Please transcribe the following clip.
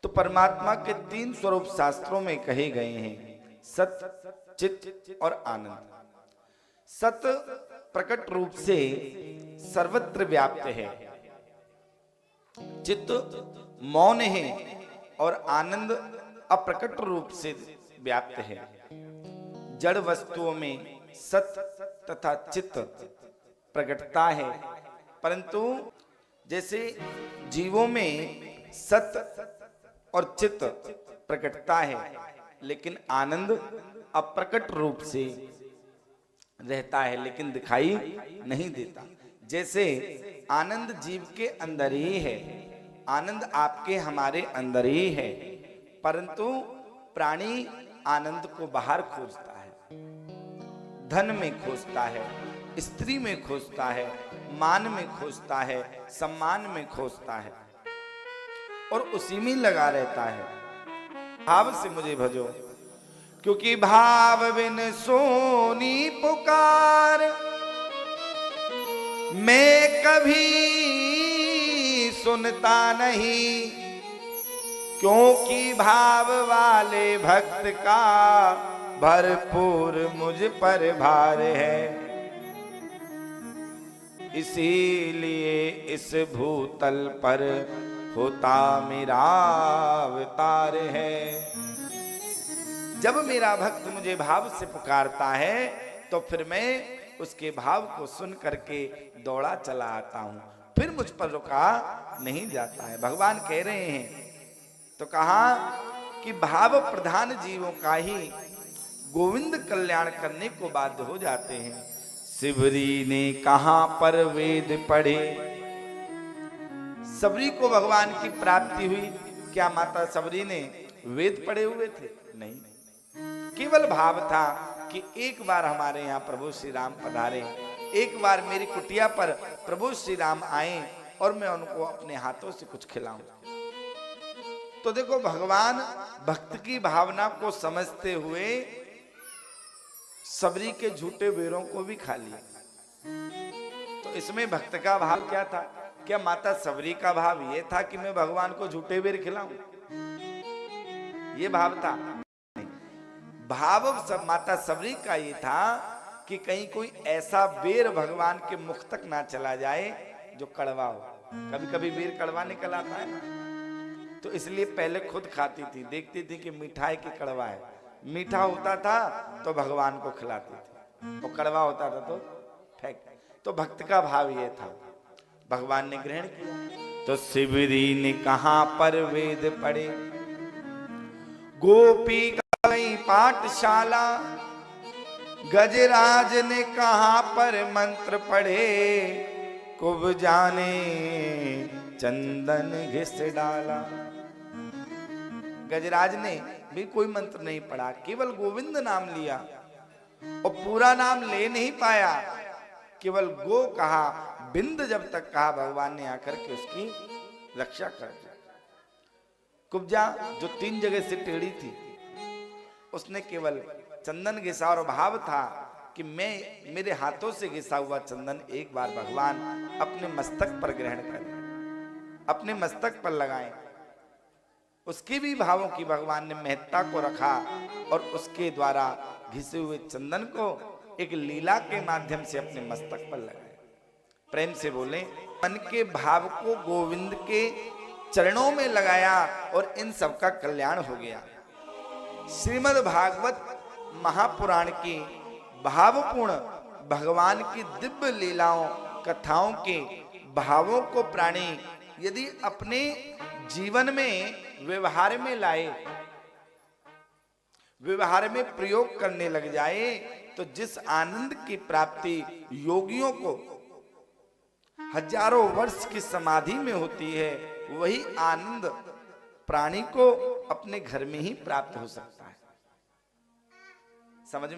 तो परमात्मा के तीन स्वरूप शास्त्रों में कहे गए हैं, सत, चित और आनंद। सत प्रकट रूप से सर्वत्र व्याप्त है, चित्त मौन है और आनंद अप्रकट रूप से व्याप्त है। जड़ वस्तुओं में सत तथा चित्त प्रकटता है, परंतु जैसे जीवों में सत और चित्त प्रकटता है, लेकिन आनंद अप्रकट रूप से रहता है, लेकिन दिखाई नहीं देता। जैसे आनंद जीव के अंदर ही है, आनंद आपके हमारे अंदर ही है, परंतु प्राणी आनंद को बाहर खोजता है, धन में खोजता है, स्त्री में खोजता है, मान में खोजता है, सम्मान में खोजता है और उसी में लगा रहता है। भाव से मुझे भजो, क्योंकि भाव बिन सोनी पुकार, मैं कभी सुनता नहीं, क्योंकि भाव वाले भक्त का भरपूर मुझ पर भार है। इसीलिए इस भूतल पर होता मेरा अवतार है। जब मेरा भक्त मुझे भाव से पुकारता है तो फिर मैं उसके भाव को सुन करके दौड़ा चला आता हूं, फिर मुझ पर रुका नहीं जाता है। भगवान कह रहे हैं, तो कहा कि भाव प्रधान जीवों का ही गोविंद कल्याण करने को बाध्य हो जाते हैं। सिबरी ने कहां पर वेद पढ़े, सबरी को भगवान की प्राप्ति हुई। क्या माता सबरी ने वेद पढ़े हुए थे? नहीं, केवल भाव था कि एक बार हमारे यहाँ प्रभु श्री राम पधारे, एक बार मेरी कुटिया पर प्रभु श्री राम आए और मैं उनको अपने हाथों से कुछ खिलाऊं। तो देखो, भगवान भक्त की भावना को समझते हुए सबरी के झूठे बेरों को भी खा लिया। तो इसमें भक्त का भाव क्या था? क्या माता सबरी का भाव ये था कि मैं भगवान को झूठे बेर खिलाऊं? ये भाव था? भाव सब माता सबरी का ये था कि कहीं कोई ऐसा बेर भगवान के मुख तक ना चला जाए जो कड़वा हो। कभी कभी बेर कड़वा निकल आता है ना, तो इसलिए पहले खुद खाती थी, देखती थी कि मीठा है कि कड़वा है। मीठा होता था तो भगवान को खिलाती थी, और कड़वा होता था तो फेंक। तो भक्त का भाव ये था, भगवान ने ग्रहण किया। तो सिबरी ने कहां पर वेद पढ़े, गोपी गई पाठशाला, गजराज ने कहां पर मंत्र पढ़े, कुब जाने चंदन घिस डाला। गजराज ने भी कोई मंत्र नहीं पढ़ा, केवल गोविंद नाम लिया और पूरा नाम ले नहीं पाया, केवल गो कहा, बिंद जब तक कहा, भगवान ने आकर के उसकी रक्षा कर दी। कुब्जा जो 3 जगह से टेढ़ी थी, उसने केवल चंदन घिसा और भाव था कि मैं मेरे हाथों से घिसा हुआ चंदन एक बार भगवान अपने मस्तक पर ग्रहण करें, अपने मस्तक पर लगाएं। उसके भी भावों की भगवान ने महत्ता को रखा और उसके द्वारा घिसे हुए चंदन को एक लीला के माध्यम से अपने मस्तक पर लगाए। प्रेम से बोले, मन के भाव को गोविंद के चरणों में लगाया और इन सब का कल्याण हो गया। श्रीमद् भागवत महापुराण की भावपूर्ण भगवान की दिव्य लीलाओं कथाओं के भावों को प्राणी यदि अपने जीवन में व्यवहार में लाए, व्यवहार में प्रयोग करने लग जाए, तो जिस आनंद की प्राप्ति योगियों को हजारों वर्ष की समाधि में होती है, वही आनंद प्राणी को अपने घर में ही प्राप्त हो सकता है। समझ में